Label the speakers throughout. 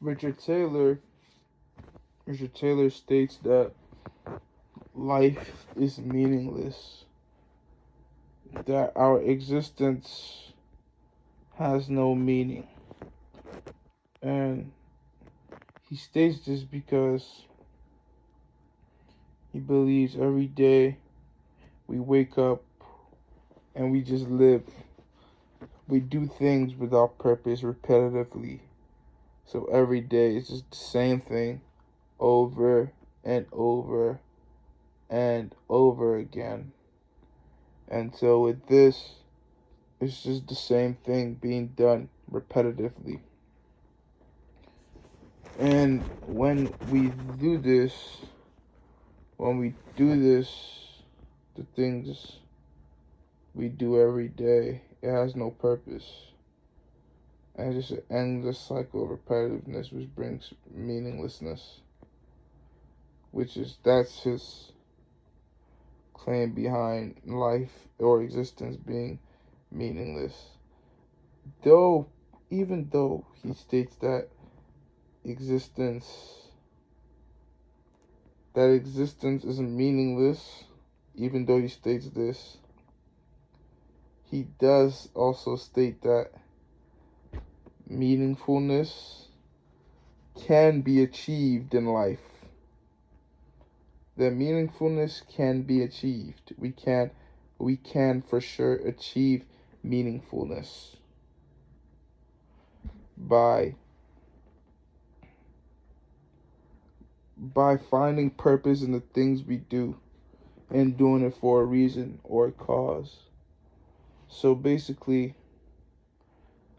Speaker 1: Richard Taylor Richard Taylor states that life is meaningless, that our existence has no meaning. And he states this because he believes every day we wake up and we just live. We do things without purpose repetitively. So every day it's just the same thing over and over and over again. And so with this, it's just the same thing being done repetitively. And when we do this, the things we do every day, it has no purpose. And it's just an endless cycle of repetitiveness which brings meaninglessness. That's his claim behind life or existence being meaningless. Even though he states that existence isn't meaningless, even though he states this, he does also state that meaningfulness can be achieved in life. That meaningfulness can be achieved. We can for sure achieve meaningfulness by finding purpose in the things we do and doing it for a reason or a cause. So basically,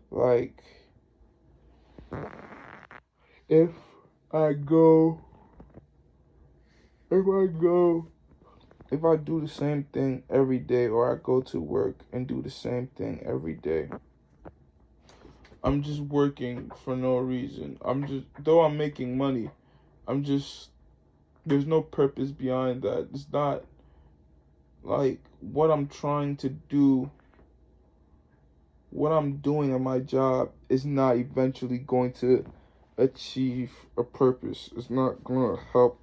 Speaker 1: like, if I go, if I do the same thing every day, or I go to work and do the same thing every day, I'm just working for no reason. Though I'm making money, there's no purpose behind that. It's not like what I'm trying to do, what I'm doing in my job is not eventually going to achieve a purpose. It's not going to help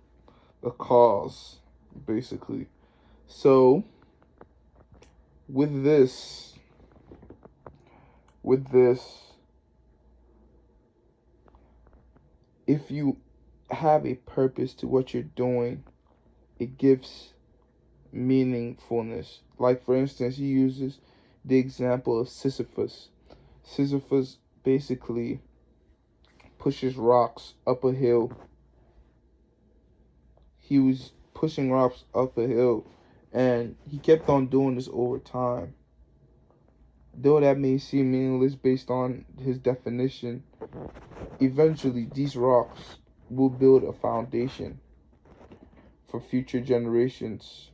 Speaker 1: the cause, basically. So, with this, if you have a purpose to what you're doing, it gives meaningfulness. Like, for instance, he uses the example of Sisyphus. Sisyphus basically pushes rocks up a hill. He was pushing rocks up a hill, and he kept on doing this over time. Though that may seem meaningless based on his definition, eventually these rocks will build a foundation for future generations.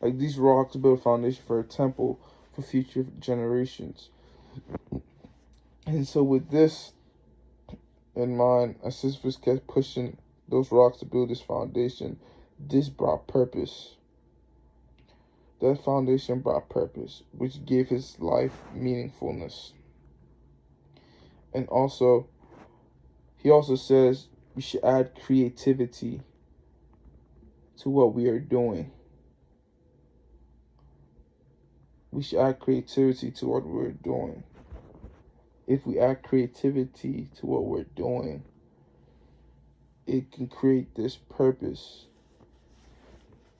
Speaker 1: Like, these rocks build a foundation for a temple for future generations. And so with this in mind, as Sisyphus kept pushing those rocks to build this foundation, this brought purpose. That foundation brought purpose, which gave his life meaningfulness. And also, he also says we should add creativity to what we are doing. We should add creativity to what we're doing. If we add creativity to what we're doing, it can create this purpose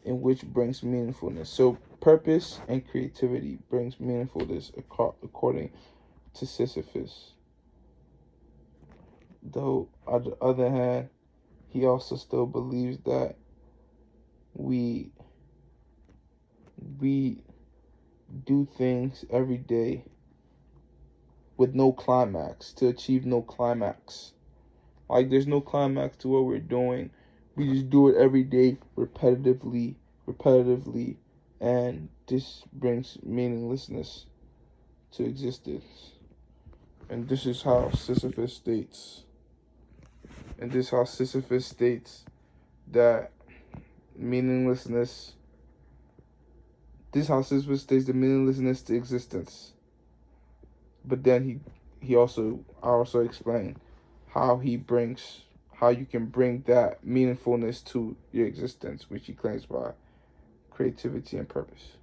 Speaker 1: in which brings meaningfulness. So purpose and creativity brings meaningfulness according to Sisyphus. Though on the other hand, he also still believes that we do things every day with no climax, to achieve no climax. Like, there's no climax to what we're doing. We just do it every day repetitively, and this brings meaninglessness to existence. And this is how Sisyphus states. That meaninglessness. This is how Sisyphus states the meaninglessness to existence. But then I also explain how you can bring that meaningfulness to your existence, which he claims by creativity and purpose.